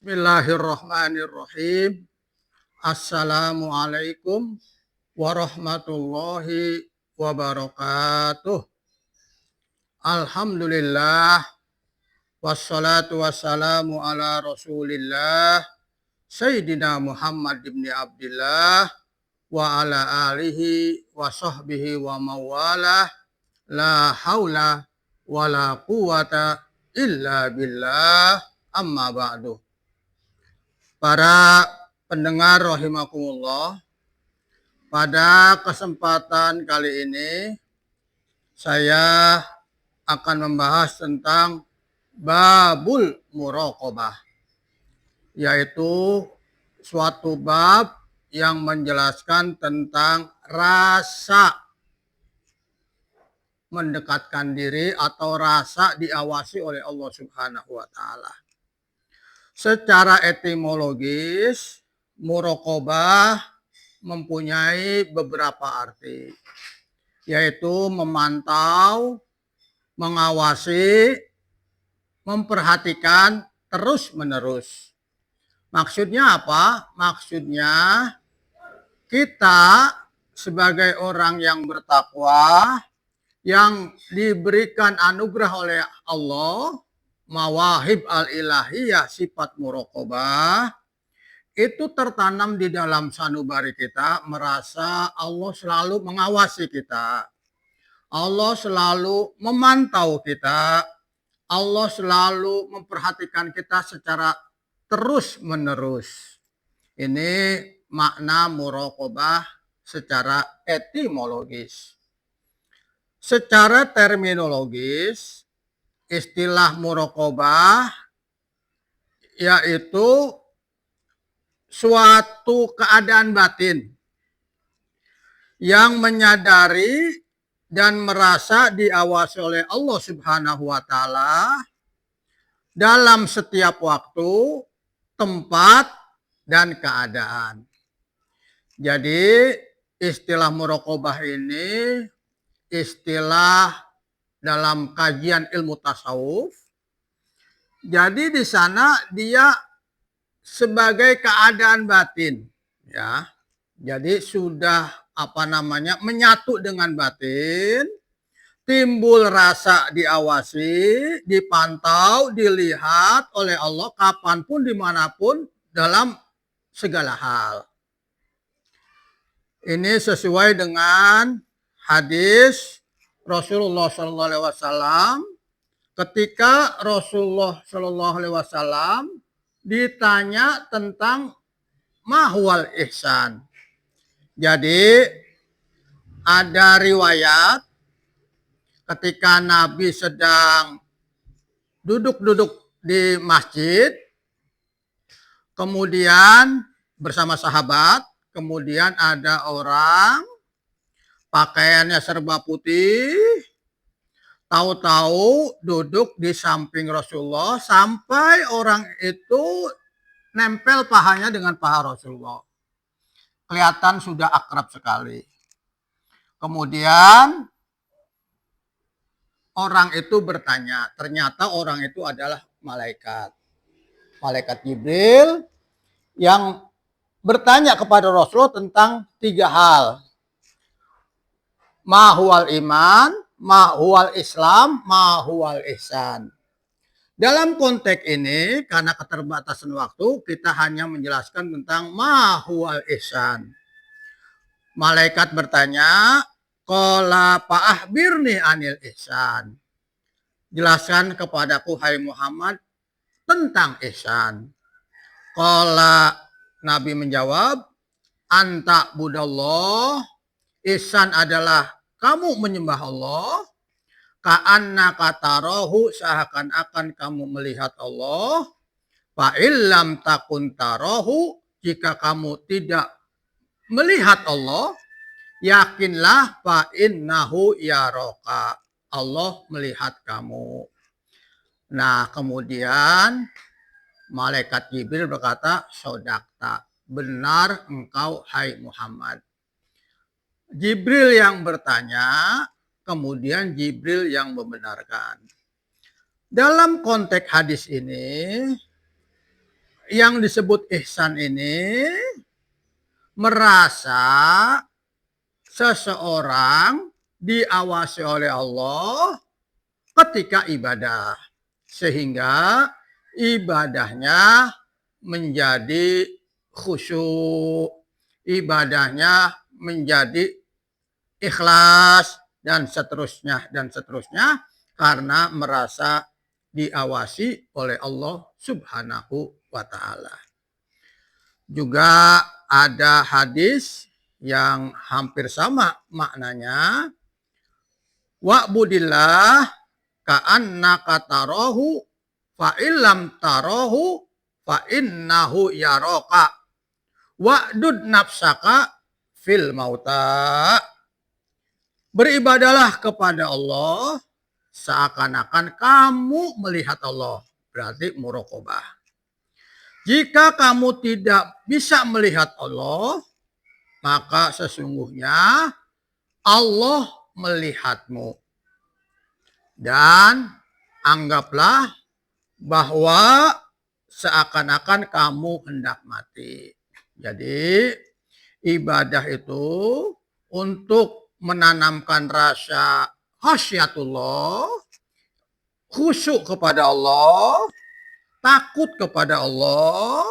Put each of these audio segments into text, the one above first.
Bismillahirrahmanirrahim. Assalamualaikum warahmatullahi wabarakatuh. Alhamdulillah. Wassalatu wassalamu ala rasulillah. Sayyidina Muhammad ibn Abdillah. Wa ala alihi wa sahbihi wa mawalah. La hawla wa la quwata illa billah. Amma ba'du. Para pendengar rahimakumullah, pada kesempatan kali ini saya akan membahas tentang babul muraqabah, yaitu suatu bab yang menjelaskan tentang rasa mendekatkan diri atau rasa diawasi oleh Allah Subhanahu wa taala. Secara etimologis, muraqabah mempunyai beberapa arti, yaitu memantau, mengawasi, memperhatikan terus-menerus. Maksudnya apa? Maksudnya kita sebagai orang yang bertakwa, yang diberikan anugerah oleh Allah, mawahib al-ilahiyah, sifat muraqabah, itu tertanam di dalam sanubari kita, merasa Allah selalu mengawasi kita, Allah selalu memantau kita, Allah selalu memperhatikan kita secara terus-menerus. Ini makna muraqabah secara etimologis. Secara terminologis, istilah muraqabah yaitu suatu keadaan batin yang menyadari dan merasa diawasi oleh Allah Subhanahu wa taala dalam setiap waktu, tempat, dan keadaan. Jadi istilah muraqabah ini istilah dalam kajian ilmu tasawuf. Jadi di sana dia sebagai keadaan batin, ya. Jadi sudah menyatu dengan batin, timbul rasa diawasi, dipantau, dilihat oleh Allah kapanpun, dimanapun, dalam segala hal. Ini sesuai dengan hadis Rasulullah SAW. Ketika Rasulullah SAW ditanya tentang mahwal ihsan. Jadi ada riwayat ketika Nabi sedang duduk-duduk di masjid, kemudian bersama sahabat, kemudian ada orang pakaiannya serba putih, tahu-tahu duduk di samping Rasulullah sampai orang itu nempel pahanya dengan paha Rasulullah. Kelihatan sudah akrab sekali. Kemudian orang itu bertanya, ternyata orang itu adalah malaikat. Malaikat Jibril yang bertanya kepada Rasulullah tentang 3 hal. Mahuwal iman, mahuwal Islam, mahuwal ihsan. Dalam konteks ini, karena keterbatasan waktu, kita hanya menjelaskan tentang mahuwal ihsan. Malaikat bertanya, qala fa'akhbirni anil ihsan. Jelaskan kepadaku, hai Muhammad, tentang ihsan. Qala, Nabi menjawab, anta budallah. Ihsan adalah kamu menyembah Allah, ka'annaka tarahu, seakan-akan kamu melihat Allah, fa illam takun tarahu, jika kamu tidak melihat Allah, yakinlah fa innahu yaraka, Allah melihat kamu. Nah, kemudian malaikat Jibril berkata, sodakta, benar engkau hai Muhammad. Jibril yang bertanya, kemudian Jibril yang membenarkan. Dalam konteks hadis ini, yang disebut ihsan ini merasa seseorang diawasi oleh Allah ketika ibadah, sehingga ibadahnya menjadi khusyuk, ibadahnya menjadi ikhlas, dan seterusnya karena merasa diawasi oleh Allah Subhanahu wa Ta'ala. Juga ada hadis yang hampir sama maknanya, wa'budillah ka'annaka tarahu fa illam tarahu fa innahu yaraka wa'dud nafsaka fil mauta. Beribadalah kepada Allah seakan-akan kamu melihat Allah, berarti muraqabah. Jika kamu tidak bisa melihat Allah, maka sesungguhnya Allah melihatmu. Dan anggaplah bahwa seakan-akan kamu hendak mati. Jadi ibadah itu untuk menanamkan rasa khasyatullah, khusyuk kepada Allah, takut kepada Allah,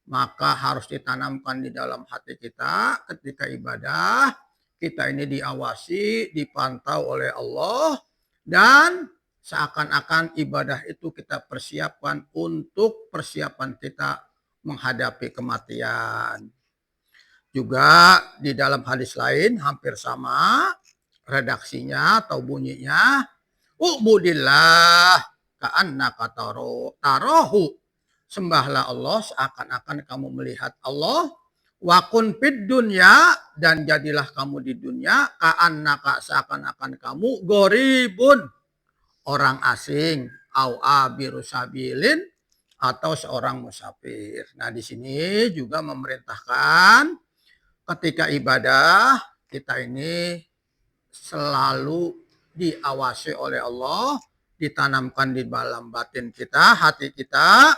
maka harus ditanamkan di dalam hati kita ketika ibadah. Kita ini diawasi, dipantau oleh Allah, dan seakan-akan ibadah itu kita persiapkan untuk persiapan kita menghadapi kematian. Juga di dalam hadis lain hampir sama redaksinya atau bunyinya, ubudillah ka'annaka tarahu, sembahlah Allah seakan-akan kamu melihat Allah. Wa kun fid dunya, dan jadilah kamu di dunia ka'annaka, seakan-akan kamu goribun, orang asing, au abiru sabilin, atau seorang musafir. Nah, di sini juga memerintahkan ketika ibadah kita ini selalu diawasi oleh Allah, ditanamkan di dalam batin kita, hati kita,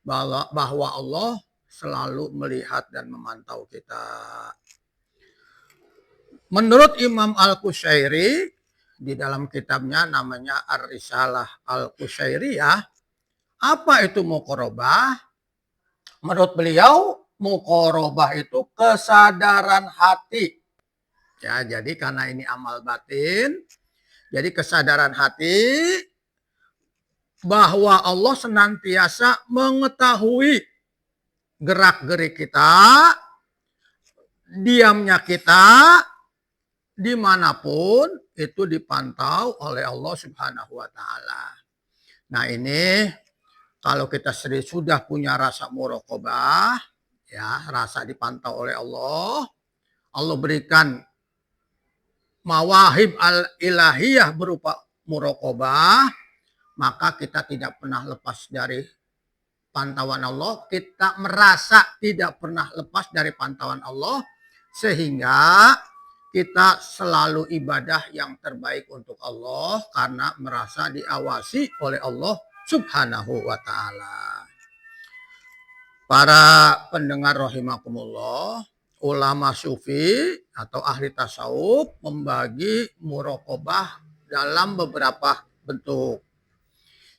bahwa Allah selalu melihat dan memantau kita. Menurut Imam Al-Qushairi, di dalam kitabnya namanya Ar-Risalah Al-Qushairiyah, apa itu muqarabah? Menurut beliau, muqarabah itu kesadaran hati. Ya, jadi karena ini amal batin, jadi kesadaran hati bahwa Allah senantiasa mengetahui gerak-gerik kita, diamnya kita, dimanapun itu dipantau oleh Allah Subhanahu wa Ta'ala. Nah, ini kalau kita sudah punya rasa muraqabah, ya, rasa dipantau oleh Allah, Allah berikan mawahib al-ilahiyah berupa muraqabah, maka kita tidak pernah lepas dari pantauan Allah, kita merasa tidak pernah lepas dari pantauan Allah, sehingga kita selalu ibadah yang terbaik untuk Allah karena merasa diawasi oleh Allah Subhanahu wa Ta'ala. Para pendengar rahimakumullah, ulama sufi atau ahli tasawuf membagi muraqabah dalam beberapa bentuk.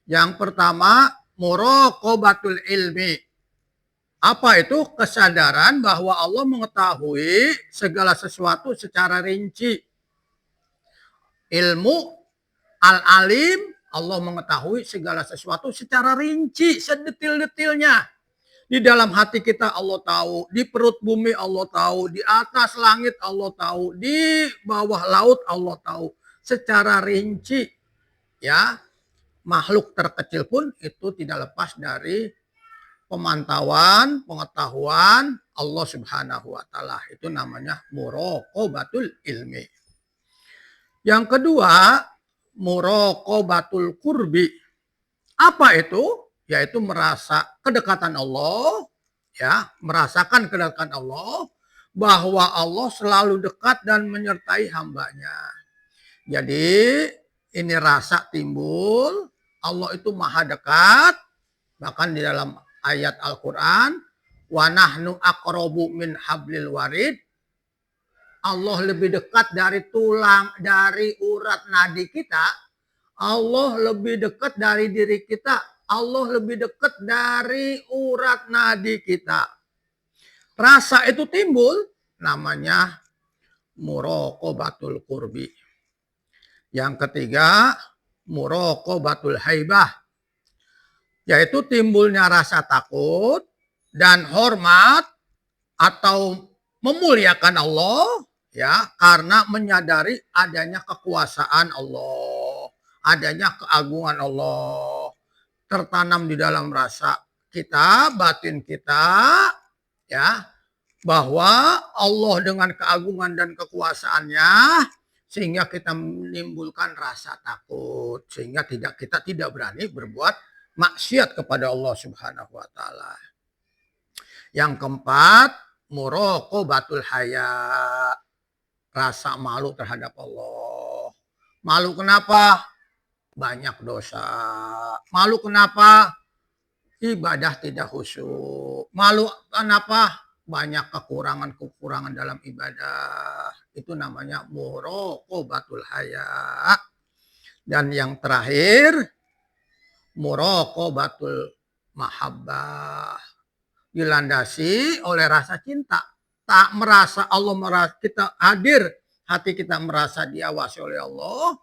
Yang pertama, muraqabatul ilmi. Apa itu? Kesadaran bahwa Allah mengetahui segala sesuatu secara rinci. Ilmu al-alim, Allah mengetahui segala sesuatu secara rinci, sedetil-detilnya. Di dalam hati kita Allah tahu, di perut bumi Allah tahu, di atas langit Allah tahu, di bawah laut Allah tahu, secara rinci. Ya, makhluk terkecil pun itu tidak lepas dari pemantauan, pengetahuan Allah Subhanahu wa Ta'ala. Itu namanya muraqabatul ilmi. Yang kedua, muraqabatul qurbi. Apa itu? Yaitu merasa kedekatan Allah, ya, merasakan kedekatan Allah, bahwa Allah selalu dekat dan menyertai hambanya. Jadi ini rasa timbul, Allah itu maha dekat, bahkan di dalam ayat Al-Quran, wa nahnu aqrabu min hablil warid. Allah lebih dekat dari tulang, dari urat nadi kita. Allah lebih dekat dari diri kita. Allah lebih dekat dari urat nadi kita. Rasa itu timbul, namanya muraqabatul qurbi. Yang ketiga, muraqabatul haibah. Yaitu timbulnya rasa takut dan hormat atau memuliakan Allah, ya, karena menyadari adanya kekuasaan Allah, adanya keagungan Allah tertanam di dalam rasa kita, batin kita, ya, bahwa Allah dengan keagungan dan kekuasaannya sehingga kita menimbulkan rasa takut, sehingga kita tidak berani berbuat maksiat kepada Allah Subhanahu wa taala. Yang keempat, muraqabatul haya. Rasa malu terhadap Allah. Malu kenapa? Banyak dosa. Malu kenapa? Ibadah tidak khusyuk. Malu kenapa? Banyak kekurangan-kekurangan dalam ibadah. Itu namanya muraqabatul haya. Dan yang terakhir, muraqabatul mahabbah. Dilandasi oleh rasa cinta. Tak merasa Allah merasa kita hadir, hati kita merasa diawasi oleh Allah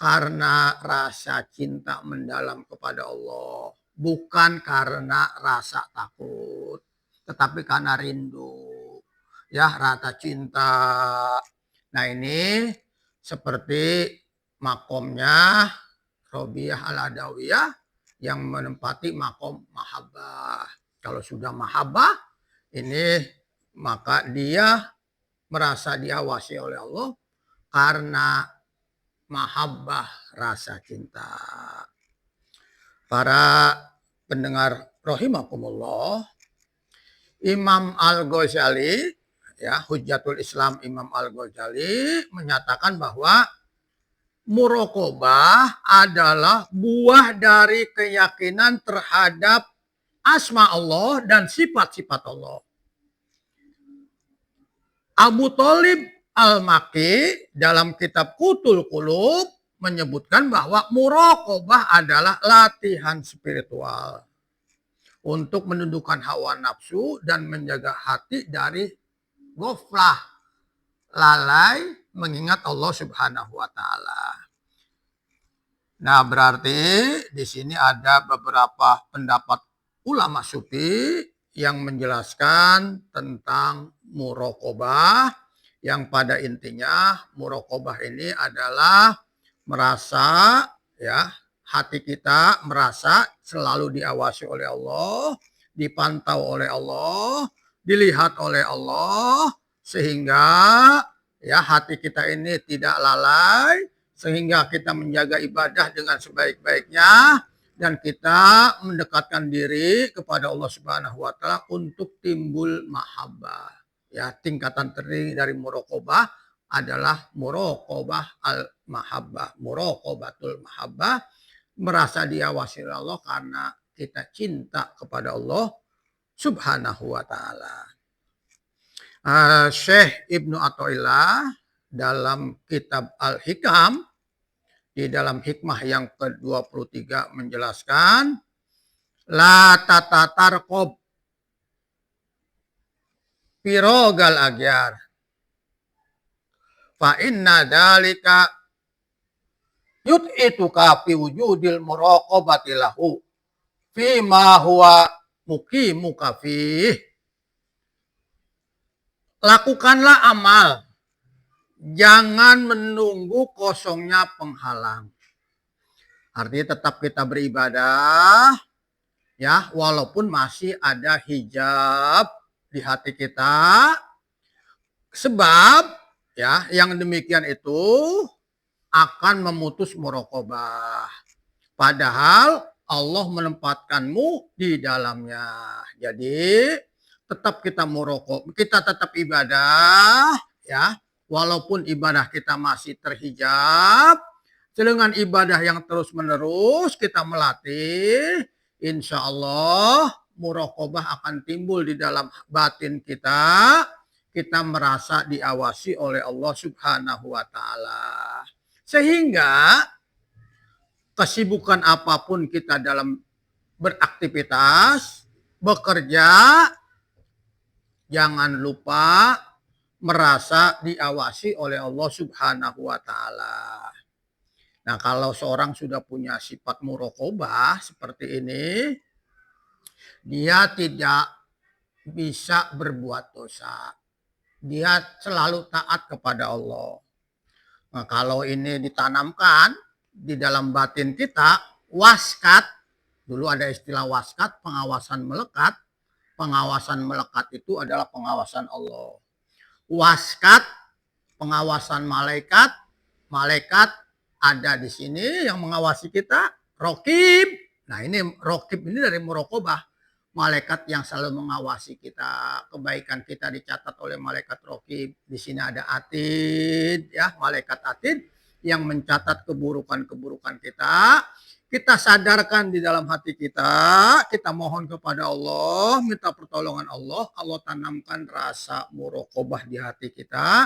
karena rasa cinta mendalam kepada Allah, bukan karena rasa takut, tetapi karena rindu, ya, rasa cinta. Nah, ini seperti makomnya Robiah Al-Adawiyah yang menempati makom mahabbah. Kalau sudah mahabbah, ini maka dia merasa diawasi oleh Allah karena mahabbah, rasa cinta. Para pendengar rahimakumullah, Imam Al-Ghazali, ya, Hujjatul Islam Imam Al-Ghazali menyatakan bahwa muraqabah adalah buah dari keyakinan terhadap asma Allah dan sifat-sifat Allah. Abu Thalib Al-Makki dalam kitab Qutul Qulub menyebutkan bahwa muraqabah adalah latihan spiritual untuk menundukkan hawa nafsu dan menjaga hati dari ghaflah, lalai mengingat Allah Subhanahu wa taala. Nah, berarti di sini ada beberapa pendapat ulama sufi yang menjelaskan tentang muraqabah, yang pada intinya muraqabah ini adalah merasa, ya, hati kita merasa selalu diawasi oleh Allah, dipantau oleh Allah, dilihat oleh Allah, sehingga, ya, hati kita ini tidak lalai, sehingga kita menjaga ibadah dengan sebaik-baiknya dan kita mendekatkan diri kepada Allah Subhanahu wa taala untuk timbul mahabbah. Ya, tingkatan terdiri dari muraqabah adalah muraqabah al-mahabbah, muraqabatul mahabbah, merasa diawasi oleh Allah karena kita cinta kepada Allah Subhanahu wa taala. Syekh Ibnu Athaillah dalam kitab Al-Hikam di dalam hikmah yang ke-23 menjelaskan, la tatatarqab pirogal agyar fa inna dalika yut'ituka fi wujudil muraqabati lahu fi ma huwa muqimuka fih. Lakukanlah amal, jangan menunggu kosongnya penghalang. Artinya tetap kita beribadah, ya, walaupun masih ada hijab di hati kita. Sebab, ya, yang demikian itu akan memutus muraqabah. Padahal Allah menempatkanmu di dalamnya. Jadi tetap kita muraqabah, kita tetap ibadah, ya, walaupun ibadah kita masih terhijab. Dengan ibadah yang terus-menerus kita melatih insya Allah muraqabah akan timbul di dalam batin kita. Kita merasa diawasi oleh Allah Subhanahu wa Ta'ala, sehingga kesibukan apapun kita dalam beraktivitas, bekerja, jangan lupa merasa diawasi oleh Allah Subhanahu wa Ta'ala. Nah, kalau seorang sudah punya sifat muraqabah seperti ini, dia tidak bisa berbuat dosa. Dia selalu taat kepada Allah. Nah, kalau ini ditanamkan di dalam batin kita, waskat, dulu ada istilah waskat, pengawasan melekat. Pengawasan melekat itu adalah pengawasan Allah. Waskat, pengawasan malaikat. Malaikat ada di sini yang mengawasi kita. Raqib. Nah, ini raqib ini dari muraqabah. Malaikat yang selalu mengawasi kita, kebaikan kita dicatat oleh malaikat raqib. Di sini ada atid, ya, malaikat atid yang mencatat keburukan-keburukan kita. Kita sadarkan di dalam hati kita mohon kepada Allah, minta pertolongan Allah. Allah tanamkan rasa muraqabah di hati kita.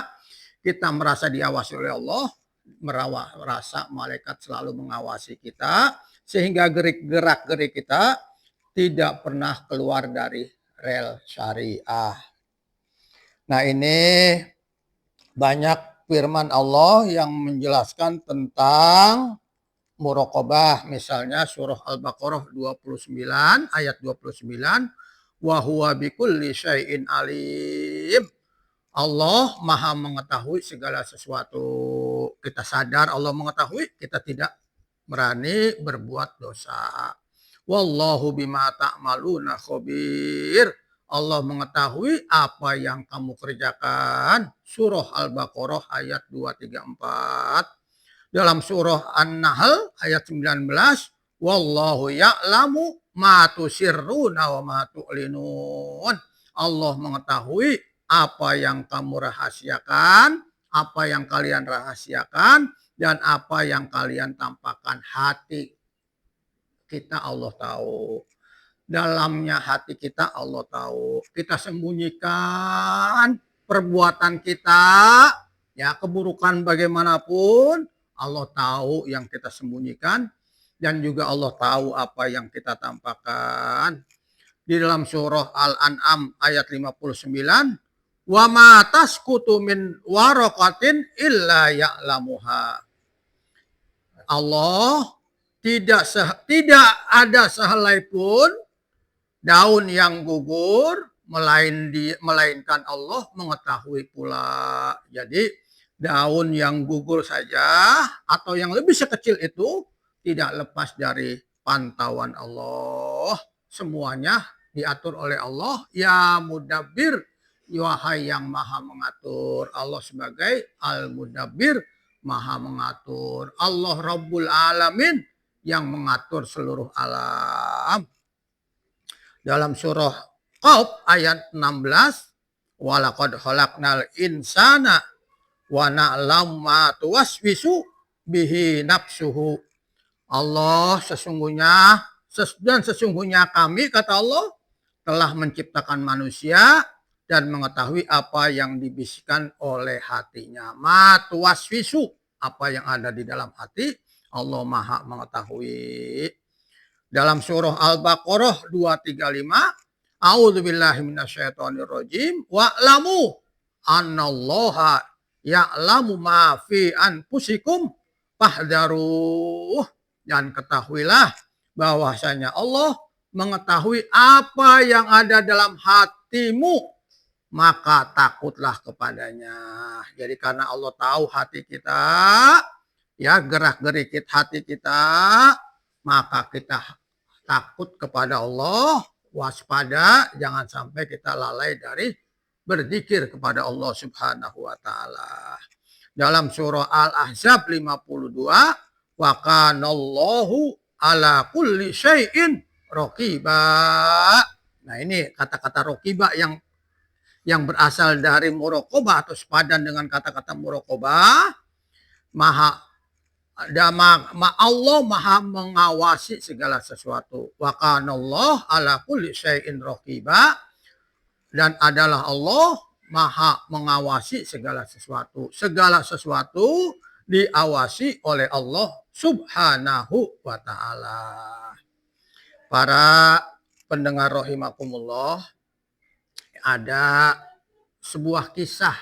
Kita merasa diawasi oleh Allah, merasa malaikat selalu mengawasi kita, sehingga gerak-gerik kita tidak pernah keluar dari rel syariah. Nah, ini banyak firman Allah yang menjelaskan tentang muraqabah. Misalnya surah Al-Baqarah 29 ayat 29, wa huwa bikulli syai'in alim. Allah Maha mengetahui segala sesuatu. Kita sadar Allah mengetahui, kita tidak berani berbuat dosa. Wallahu bima ta'maluna khabir. Allah mengetahui apa yang kamu kerjakan. Surah Al-Baqarah ayat 234. Dalam surah An-Nahl ayat 19. Wallahu ya'lamu ma tusirruna wa ma tu'linun. Allah mengetahui apa yang kamu rahasiakan, apa yang kalian rahasiakan, dan apa yang kalian tampakkan. Hati kita Allah tahu. Dalamnya hati kita Allah tahu. Kita sembunyikan perbuatan kita, ya, keburukan bagaimanapun, Allah tahu yang kita sembunyikan, dan juga Allah tahu apa yang kita tampakkan. Di dalam surah Al-An'am ayat 59, wa ma tasqutu min waraqatin illa ya'lamuha. Allah tidak ada sehelai pun daun yang gugur melainkan Allah mengetahui pula. Jadi daun yang gugur saja atau yang lebih sekecil itu tidak lepas dari pantauan Allah. Semuanya diatur oleh Allah. Ya mudabbir, wahai yang maha mengatur. Allah sebagai al-mudabbir, maha mengatur. Allah Rabbul Alamin, yang mengatur seluruh alam. Dalam surah Qaf ayat 16, walaqad khalaqnal insana wa na'lamu ma tuwaswisu bihi nafsuhu. Allah sesungguhnya kami, kata Allah, telah menciptakan manusia dan mengetahui apa yang dibisikkan oleh hatinya. Ma tuwaswisu, apa yang ada di dalam hati, Allah maha mengetahui. Dalam surah Al-Baqarah 235, a'udzubillahi minasyaitonirrajim, wa'lamu annallaha ya'lamu ma fi anfusikum fahdharuh. Dan ketahuilah bahwasanya Allah mengetahui apa yang ada dalam hatimu, maka takutlah kepadanya. Jadi karena Allah tahu hati kita, ya, gerak-gerikit hati kita, maka kita takut kepada Allah, waspada, jangan sampai kita lalai dari berzikir kepada Allah Subhanahu wa Ta'ala. Dalam surah Al-Ahzab 52, wa kanallahu ala kulli syai'in raqiba. Nah, ini kata-kata raqiba yang berasal dari muraqabah atau sepadan dengan kata-kata muraqabah. Maha Allah maha mengawasi segala sesuatu. Wa kanallah ala kulli syai'in raqiba. Dan adalah Allah maha mengawasi segala sesuatu. Segala sesuatu diawasi oleh Allah subhanahu wa ta'ala. Para pendengar rahimakumullah, ada sebuah kisah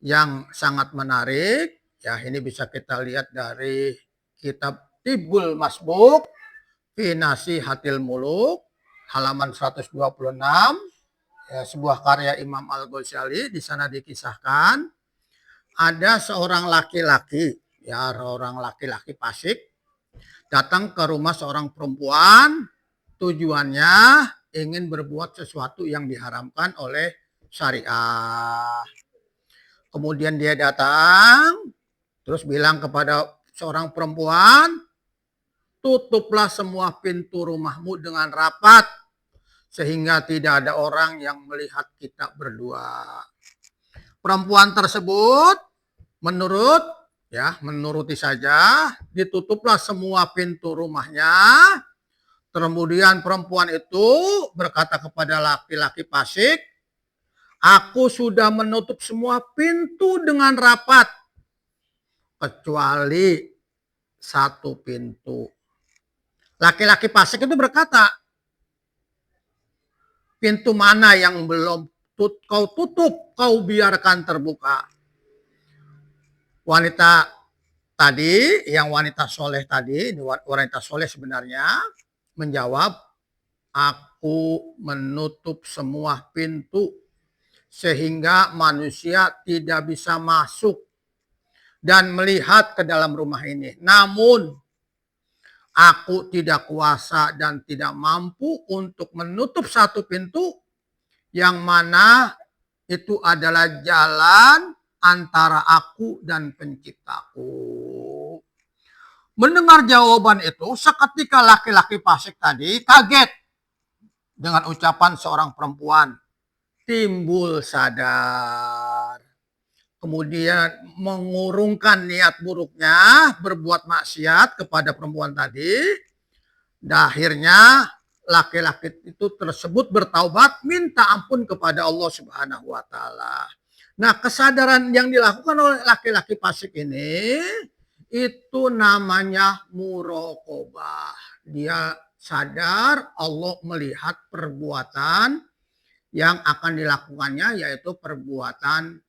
yang sangat menarik. Ya, ini bisa kita lihat dari kitab Tibbul Masbuk fi Nasihatil Muluk halaman 126. Ya, sebuah karya Imam Al-Ghazali. Di sana dikisahkan ada seorang laki-laki, ya, seorang laki-laki fasik datang ke rumah seorang perempuan. Tujuannya ingin berbuat sesuatu yang diharamkan oleh syariah. Kemudian dia datang, terus bilang kepada seorang perempuan, tutuplah semua pintu rumahmu dengan rapat, sehingga tidak ada orang yang melihat kita berdua. Perempuan tersebut menuruti saja, ditutuplah semua pintu rumahnya. Kemudian perempuan itu berkata kepada laki-laki fasik, aku sudah menutup semua pintu dengan rapat, kecuali satu pintu. Laki-laki fasik itu berkata, pintu mana yang belum kau tutup, kau biarkan terbuka? Wanita tadi, yang wanita soleh tadi, wanita soleh sebenarnya, menjawab, aku menutup semua pintu sehingga manusia tidak bisa masuk dan melihat ke dalam rumah ini. Namun aku tidak kuasa dan tidak mampu untuk menutup satu pintu yang mana itu adalah jalan antara aku dan penciptaku. Mendengar jawaban itu, seketika laki-laki fasik tadi kaget dengan ucapan seorang perempuan. Timbul sadar. Kemudian mengurungkan niat buruknya, berbuat maksiat kepada perempuan tadi. Dan akhirnya laki-laki itu tersebut bertaubat, minta ampun kepada Allah Subhanahu wa ta'ala. Nah, kesadaran yang dilakukan oleh laki-laki fasik ini, itu namanya muraqabah. Dia sadar Allah melihat perbuatan yang akan dilakukannya, yaitu perbuatan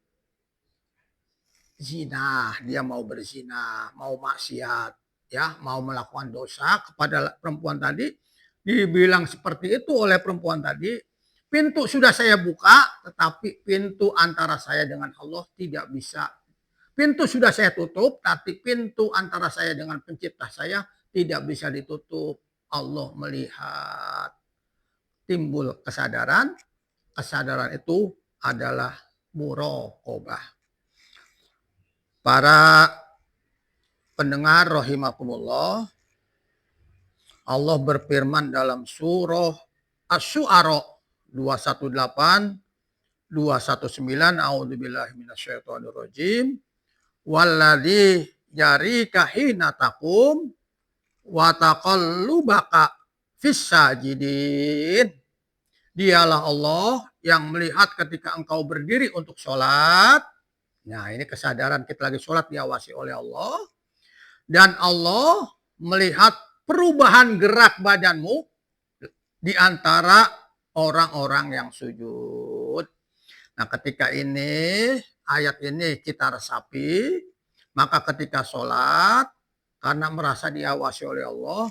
zina. Dia mau berzina, mau maksiat, ya, mau melakukan dosa kepada perempuan tadi. Dibilang seperti itu oleh perempuan tadi, pintu sudah saya buka, tetapi pintu antara saya dengan Allah tidak bisa. Pintu sudah saya tutup, tapi pintu antara saya dengan pencipta saya tidak bisa ditutup. Allah melihat. Timbul kesadaran. Kesadaran itu adalah muraqabah. Para pendengar rahimakumullah, Allah berfirman dalam surah Asy-Syu'ara 218, 219, a'udzubillahi minasyaitonirrajim. Walladzi yarika hina taqum wa taqallubaka fis sajidin. Dialah Allah yang melihat ketika engkau berdiri untuk sholat. Nah, ini kesadaran kita lagi sholat diawasi oleh Allah. Dan Allah melihat perubahan gerak badanmu di antara orang-orang yang sujud. Nah, ketika ini, ayat ini kita resapi, maka ketika sholat, karena merasa diawasi oleh Allah,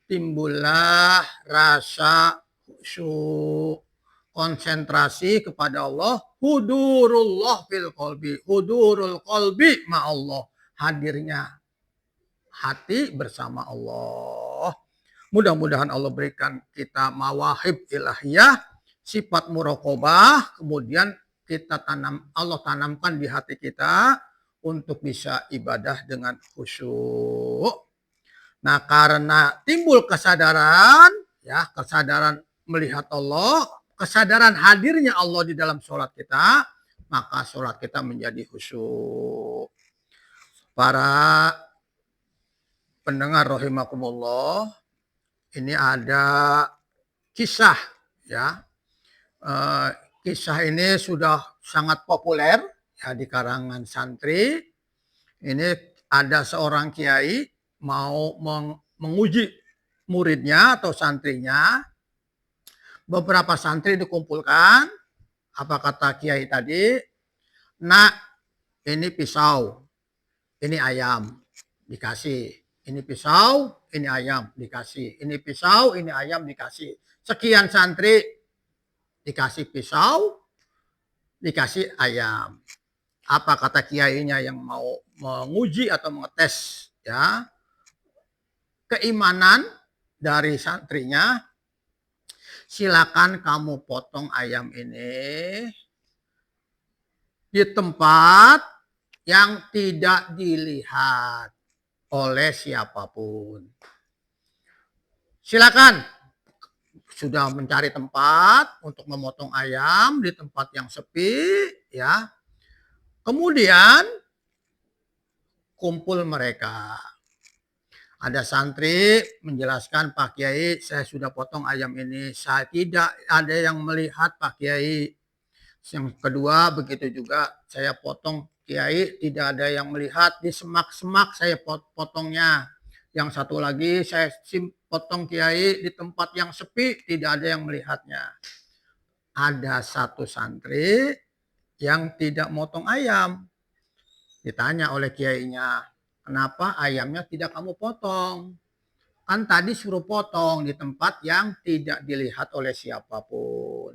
timbullah rasa khusyuk, konsentrasi kepada Allah, hudurullah fil qalbi, hudurul qalbi ma Allah, hadirnya hati bersama Allah. Mudah-mudahan Allah berikan kita mawahib ilahiyah, sifat muraqabah, kemudian Allah tanamkan di hati kita untuk bisa ibadah dengan khusyuk. Nah, karena timbul kesadaran, ya, kesadaran melihat Allah, kesadaran hadirnya Allah di dalam sholat kita, maka sholat kita menjadi khusyuk. Para pendengar rahimakumullah, ini ada kisah ya. Kisah ini sudah sangat populer ya di kalangan santri. Ini ada seorang kiai mau menguji muridnya atau santrinya. Beberapa santri dikumpulkan. Apa kata kiai tadi? Nak, ini pisau, ini ayam, dikasih. Ini pisau, ini ayam, dikasih. Ini pisau, ini ayam, dikasih. Sekian santri dikasih pisau, dikasih ayam. Apa kata kiainya yang mau menguji atau mengetes ya keimanan dari santrinya? Silakan kamu potong ayam ini di tempat yang tidak dilihat oleh siapapun. Silakan. Sudah mencari tempat untuk memotong ayam di tempat yang sepi ya. Kemudian kumpul mereka. Ada santri menjelaskan, Pak Kiai, saya sudah potong ayam ini. Saya tidak ada yang melihat, Pak Kiai. Yang kedua, begitu juga saya potong, Kiai, tidak ada yang melihat. Di semak-semak saya potongnya. Yang satu lagi saya potong, Kiai, di tempat yang sepi, tidak ada yang melihatnya. Ada satu santri yang tidak motong ayam. Ditanya oleh kiainya, kenapa ayamnya tidak kamu potong? Kan tadi suruh potong di tempat yang tidak dilihat oleh siapapun.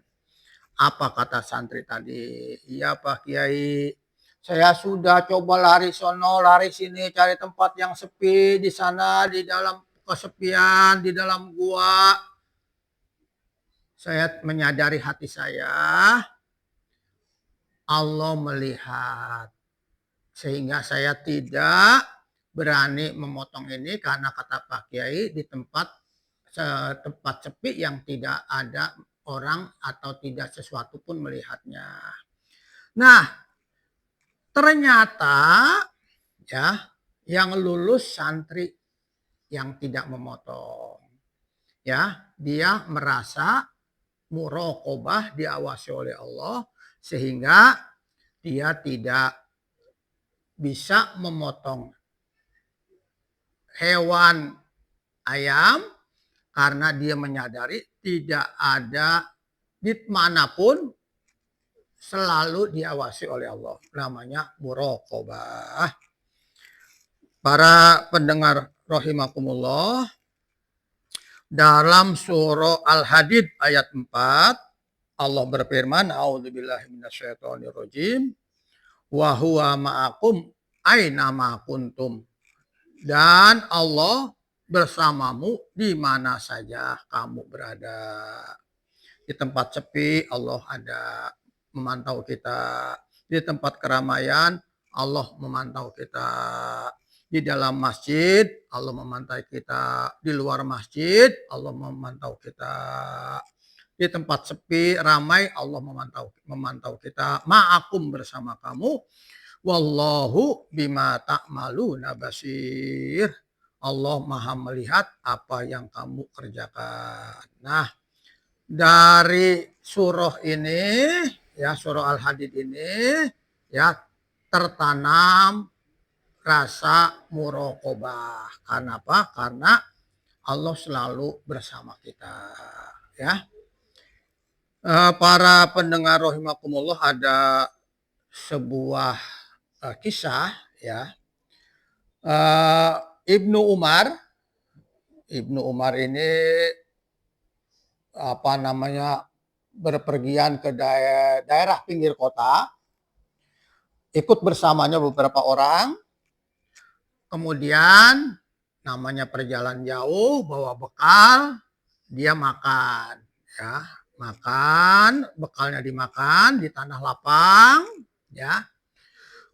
Apa kata santri tadi? Iya Pak Kiai, saya sudah coba lari sono, lari sini, cari tempat yang sepi, di sana, di dalam kesepian, di dalam gua. Saya menyadari hati saya, Allah melihat. Sehingga saya tidak berani memotong ini karena kata Pak Kiai di tempat sepi yang tidak ada orang atau tidak sesuatu pun melihatnya. Nah, ternyata ya yang lulus santri yang tidak memotong. Ya, dia merasa muraqabah diawasi oleh Allah sehingga dia tidak bisa memotong hewan ayam karena dia menyadari tidak ada di manapun selalu diawasi oleh Allah. Namanya muraqabah. Para pendengar rahimakumullah, dalam surah Al-Hadid ayat 4 Allah berfirman, a'udzubillahi minasyaitonirrajim, wa huwa ma'akum aina ma kuntum. Dan Allah bersamamu di mana saja kamu berada. Di tempat sepi Allah ada memantau kita. Di tempat keramaian Allah memantau kita. Di dalam masjid Allah memantau kita. Di luar masjid Allah memantau kita. Di tempat sepi ramai Allah memantau kita. Ma'akum bersama kamu. Wallahu bima ta'maluna basir. Allah Maha melihat apa yang kamu kerjakan. Nah, dari surah ini ya, surah Al-Hadid ini ya tertanam rasa muraqabah. Karena apa? Karena Allah selalu bersama kita ya. Para pendengar rahimakumullah, ada sebuah kisah ya. Ibnu Umar ini berpergian ke daerah pinggir kota, ikut bersamanya beberapa orang. Kemudian namanya perjalanan jauh, bawa bekal, dia makan ya. Bekalnya dimakan di tanah lapang ya.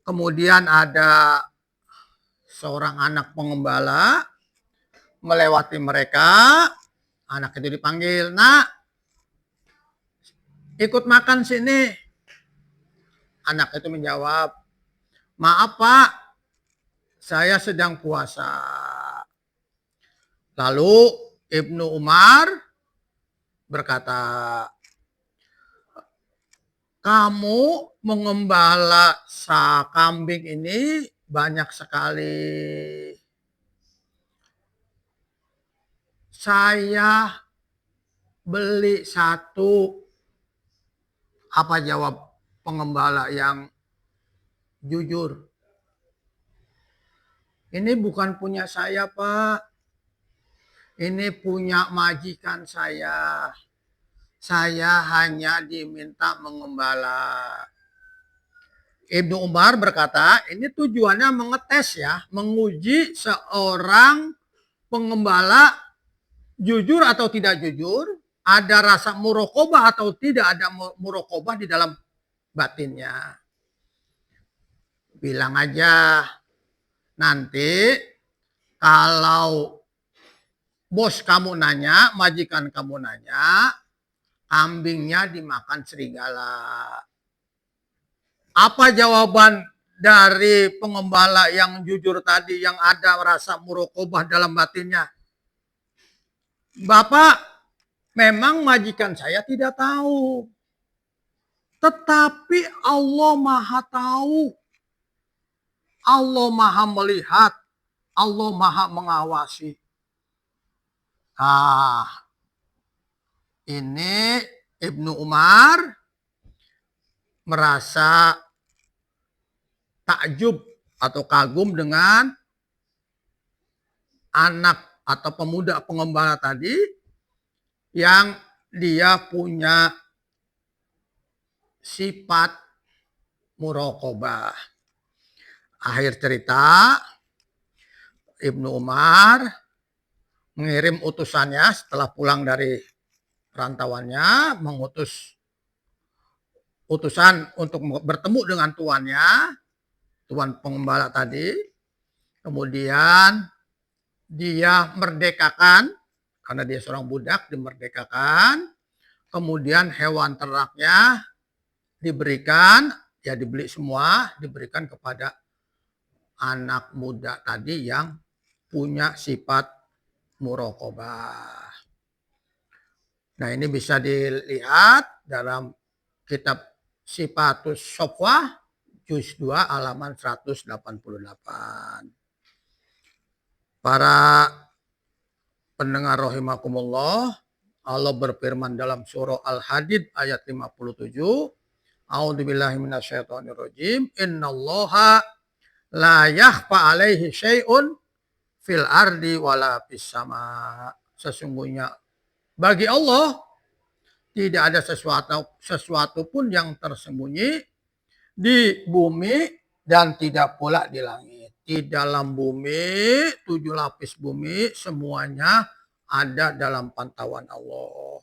Kemudian ada seorang anak pengembala melewati mereka. Anak itu dipanggil, "Nak, ikut makan sini." Anak itu menjawab, "Maaf Pak, saya sedang puasa." Lalu Ibnu Umar berkata, kamu mengembala kambing ini banyak sekali. Saya beli satu. Apa jawab pengembala yang jujur? Ini bukan punya saya, Pak. Ini punya majikan saya. Saya hanya diminta mengembala. Ibnu Umar berkata, ini tujuannya mengetes ya, menguji seorang pengembala jujur atau tidak jujur, ada rasa muraqabah atau tidak ada muraqabah di dalam batinnya. Bilang aja, nanti kalau bos kamu nanya, majikan kamu nanya, kambingnya dimakan serigala. Apa jawaban dari pengembala yang jujur tadi yang ada rasa muraqabah dalam batinnya? Bapak, memang majikan saya tidak tahu. Tetapi Allah Maha tahu. Allah Maha melihat. Allah Maha mengawasi. Ini Ibnu Umar merasa takjub atau kagum dengan anak atau pemuda pengembala tadi yang dia punya sifat muraqabah. Akhir cerita, Ibnu Umar mengirim utusannya setelah pulang dari perantauannya, mengutus utusan untuk bertemu dengan tuannya, tuan pengembala tadi. Kemudian dia merdekakan, karena dia seorang budak, dimerdekakan. Kemudian hewan ternaknya diberikan, ya dibeli semua, diberikan kepada anak muda tadi yang punya sifat muraqabah. Nah, ini bisa dilihat dalam kitab Sifatus Sofwah juz 2 halaman 188. Para pendengar rahimakumullah, Allah berfirman dalam surah Al-Hadid ayat 57, A'udzubillahi minasyaitonirrajim, innallaha la yakhfa alaihi syai'un fil ardi wala fis sama. Sesungguhnya bagi Allah tidak ada sesuatu pun yang tersembunyi di bumi dan tidak pula di langit. Di dalam bumi, 7 lapis bumi, semuanya ada dalam pantauan Allah.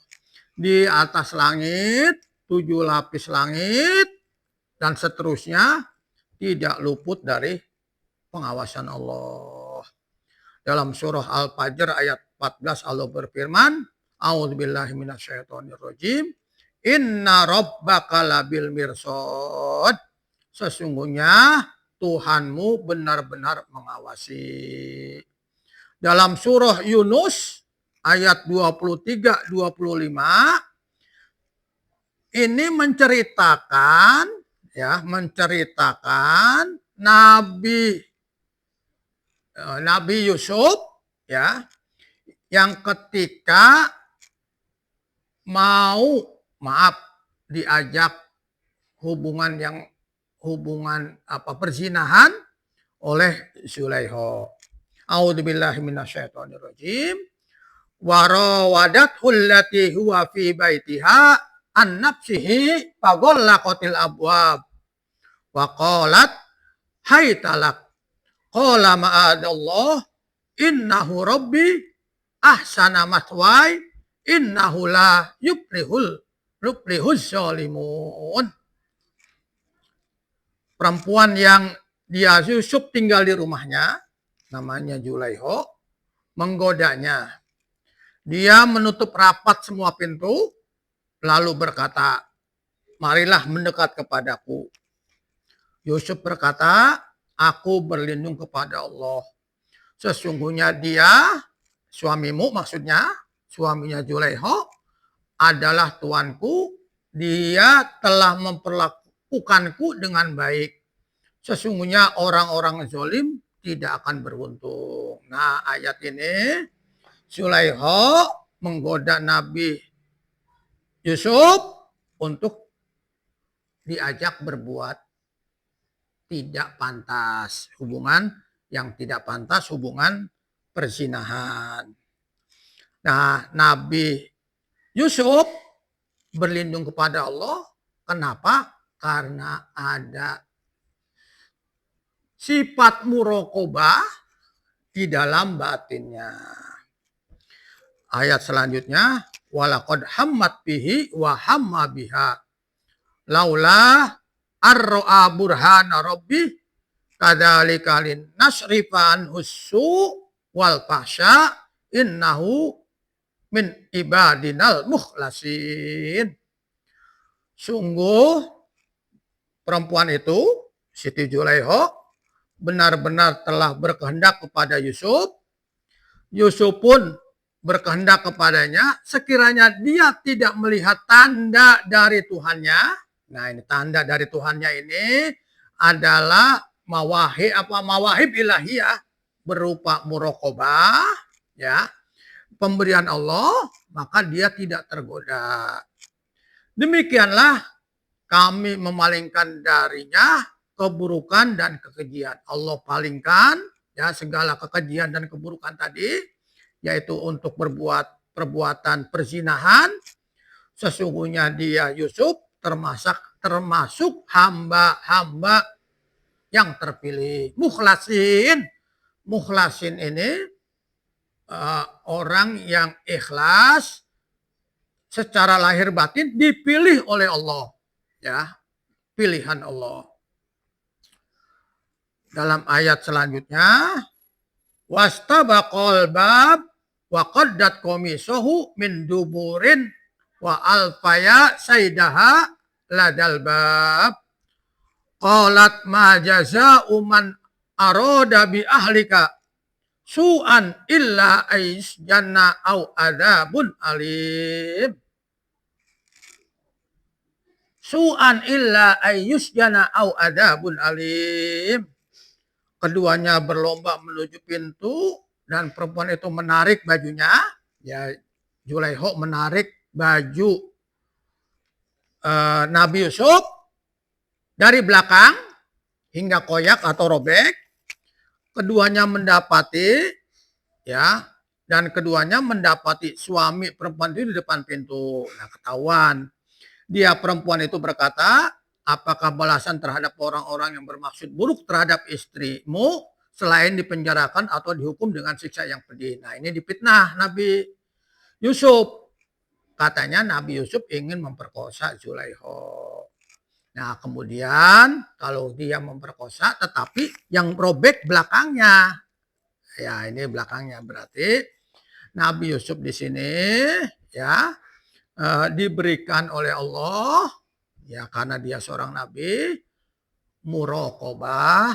Di atas langit, 7 lapis langit, dan seterusnya tidak luput dari pengawasan Allah. Dalam surah Al-Fajr ayat 14 Allah berfirman, A'udzubillahi minasyaitonirrajim, inna rabbaka labil mirsad. Sesungguhnya Tuhanmu benar-benar mengawasi. Dalam surah Yunus ayat 23-25 ini menceritakan Nabi Yusuf ya, yang ketika diajak hubungan perzinahan oleh Zulaikha. A'udzubillahi minasyaitonirrajim. Wa rawadathu allati huwa fi baitiha an nafsihi faghallaqatil abwab wa qalat haytalak qala ma'adallah innahu rabbi ahsana mathwaya innahu la yuflihuz zalimun. Perempuan yang dia Yusuf tinggal di rumahnya, namanya Zulaikha, menggodanya. Dia menutup rapat semua pintu, lalu berkata, marilah mendekat kepadaku. Yusuf berkata, aku berlindung kepada Allah. Sesungguhnya dia suamimu maksudnya, suaminya Zulaiha adalah tuanku, dia telah memperlakukanku dengan baik. Sesungguhnya orang-orang zalim tidak akan beruntung. Nah, ayat ini Zulaiha menggoda Nabi Yusuf untuk diajak berbuat tidak pantas, hubungan yang tidak pantas, hubungan perzinahan. Nah, Nabi Yusuf berlindung kepada Allah. Kenapa? Karena ada sifat muraqabah di dalam batinnya. Ayat selanjutnya, walaqad hammat bihi wa hamma biha laula arra'a burhana rabbi kadzalika lin nasrifan hussu wal fahsya innahu min ibadinal mukhlasin. Sungguh perempuan itu, Siti Zulaiha, benar-benar telah berkehendak kepada Yusuf. Yusuf pun berkehendak kepadanya, sekiranya dia tidak melihat tanda dari Tuhannya. Nah, ini tanda dari Tuhannya ini adalah mawahib ilahiyah berupa muraqabah, ya, pemberian Allah, maka dia tidak tergoda. Demikianlah kami memalingkan darinya keburukan dan kekejian. Allah palingkan ya segala kekejian dan keburukan tadi, yaitu untuk berbuat perbuatan perzinahan. Sesungguhnya dia Yusuf termasuk hamba-hamba yang terpilih. Mukhlasin. Mukhlasin ini orang yang ikhlas secara lahir batin dipilih oleh Allah. Ya, pilihan Allah. Dalam ayat selanjutnya, wastabaqal bab wa qaddat qamisahu min duburin wa alfaya saydaha ladal bab. Qalat ma jazaa'u man arada bi ahlika su'an illa ais janna au adzabun alim. Su'an illa ayus jana au adzabun alim. Keduanya berlomba menuju pintu dan perempuan itu menarik bajunya. Ya, Zulaiha menarik baju Nabi Yusuf dari belakang hingga koyak atau robek. Keduanya mendapati, ya, dan keduanya mendapati suami perempuan itu di depan pintu. Nah, ketahuan. Dia perempuan itu berkata, apakah balasan terhadap orang-orang yang bermaksud buruk terhadap istrimu selain dipenjarakan atau dihukum dengan siksa yang pedih? Nah, ini dipitnah Nabi Yusuf. Katanya Nabi Yusuf ingin memperkosa Zulaiha. Nah, kemudian kalau dia memperkosa tetapi yang robek belakangnya. Ya, ini belakangnya berarti Nabi Yusuf di sini ya diberikan oleh Allah ya karena dia seorang nabi muraqabah,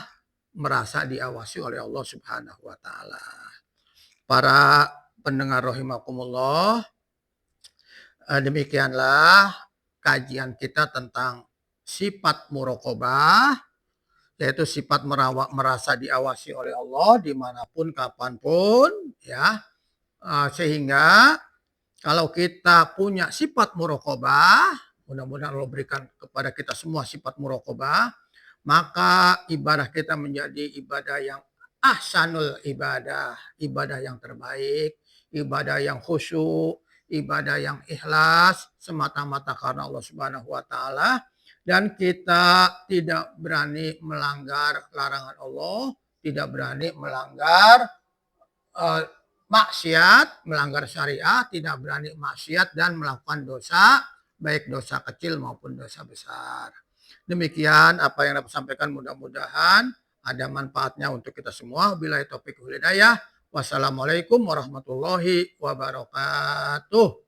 merasa diawasi oleh Allah Subhanahu wa taala. Para pendengar rahimakumullah, demikianlah kajian kita tentang sifat muraqabah, yaitu sifat merasa diawasi oleh Allah dimanapun kapanpun, ya, sehingga kalau kita punya sifat muraqabah, mudah-mudahan Allah berikan kepada kita semua sifat muraqabah, maka ibadah kita menjadi ibadah yang ahsanul ibadah, ibadah yang terbaik, ibadah yang khusyuk, ibadah yang ikhlas semata-mata karena Allah Subhanahu wa taala, dan kita tidak berani melanggar larangan Allah, tidak berani melanggar maksiat, melanggar syariat, tidak berani maksiat dan melakukan dosa, baik dosa kecil maupun dosa besar. Demikian apa yang dapat sampaikan, mudah-mudahan ada manfaatnya untuk kita semua. Billahi taufiq wal hidayah. Wassalamualaikum warahmatullahi wabarakatuh.